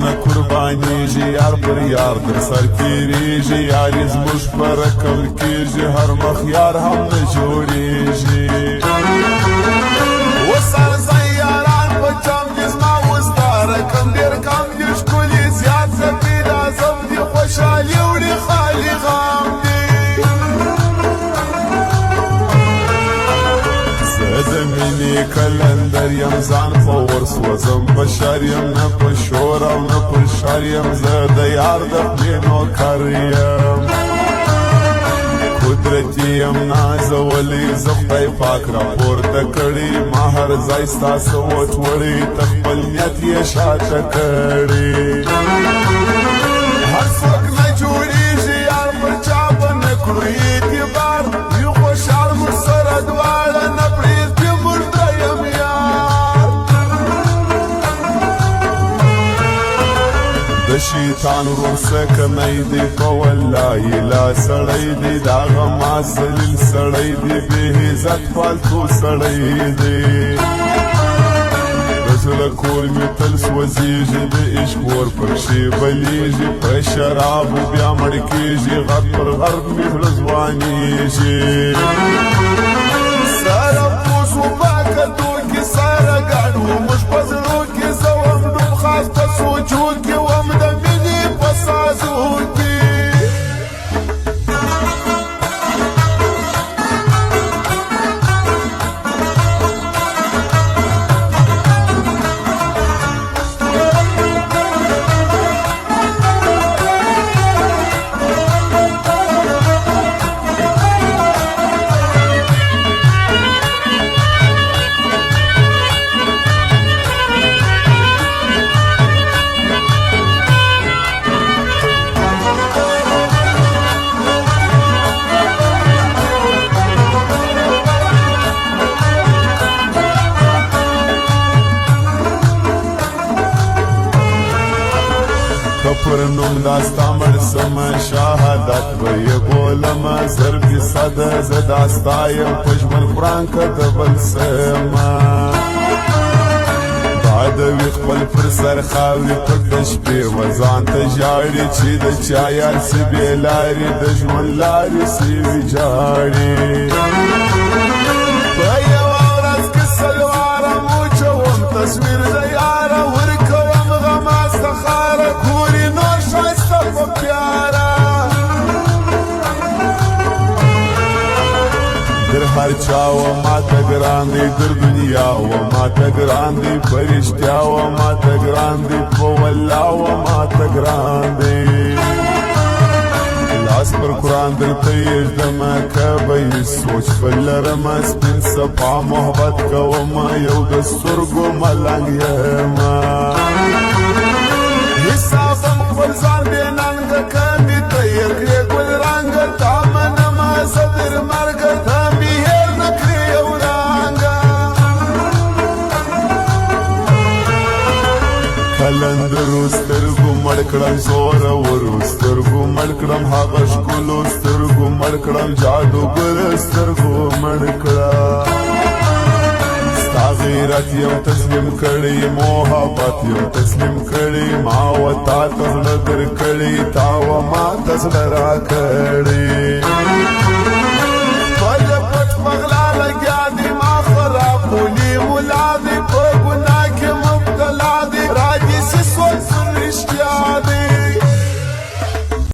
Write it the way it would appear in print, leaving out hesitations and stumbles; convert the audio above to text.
نه قربانیږي یار پر یار در سر تیریږي یاري زموږ په رقم کېږي هر مخ یار هم نه جوړیږي اوس ارزی یاران په چم دي زما اوس دا رقم ډېر کم دي ښکلي زیات ځپي لازم دي خوشحالي وړي خالي غم دي د مینې کلندر یم ځان په ور سوځم په شر یم نه په شور او نه په شر یم زه د یار د خولې نوکر یم قدرتي یم نازولی زه خدای پاک راپورته کړي ما هر ځای ستا څه وټوړي ته خپل نیت یې شاته کړي هر څوک نه جوړېږي یار پر چا به نه کړو اعتبار یو خوشحال موږ سره دواړه نه د شیطان ورور سکنی دی په والله لا سړی دی د هغه ما ذلیل سړی دی بې عزت فالتو سړی دی د زړه کور مې تل سوځېږي د عشق اور پکښې بلیږي په شرابو بیا مړ کېږي غر پر غرب مې زړه ځوانېږي سره پوسو په کتو کې سره ګډ و موږ په زړو کې زه وم ډوب خاص په سوچو کې وم د مینې په سازو کې پر نوم داستا مرسم شهادت به یې بولم زر فیصده زه داستا یم په ژوند قرآن که د بل سمه بادوي خپل پر سر خاورې پټ د شپې وځان ته ژاړي چې د چا یار سي بې لارې د ژوند لارې سي ویجاړي په یوه ورځ کې سلواره موچوم تصویر د یاره ورکوم غماسته خاره ګوري نور ښایسته په پیاره در هر چا و ماته ګران دی در دنیا و ماته ګران دی په رښتیا و ماته ګران دی په والله و ماته ګران دی لاس پر قرآن درته یږدمه که به یې سوچ به لرمه سپین صفا محبت کومه یو د سترګو ملنګ یمه حسابم خپل ځان بې ننګه که مې تیر کړې ګل رنګه تا منمه زه تر مرګه ته مې هېر نه کړې یو رنګه کلندرو سترګو مړ کړم زورورو سترګو مړ کړم هغه ښکلو سترګو مړ کړم جادوګر سترګو مړ کړم ستا غیرت یم تسلیم کړی محبت یم تسلیم کړی ما و تا ته زړه درکړی تا و ما ته زړه راکړی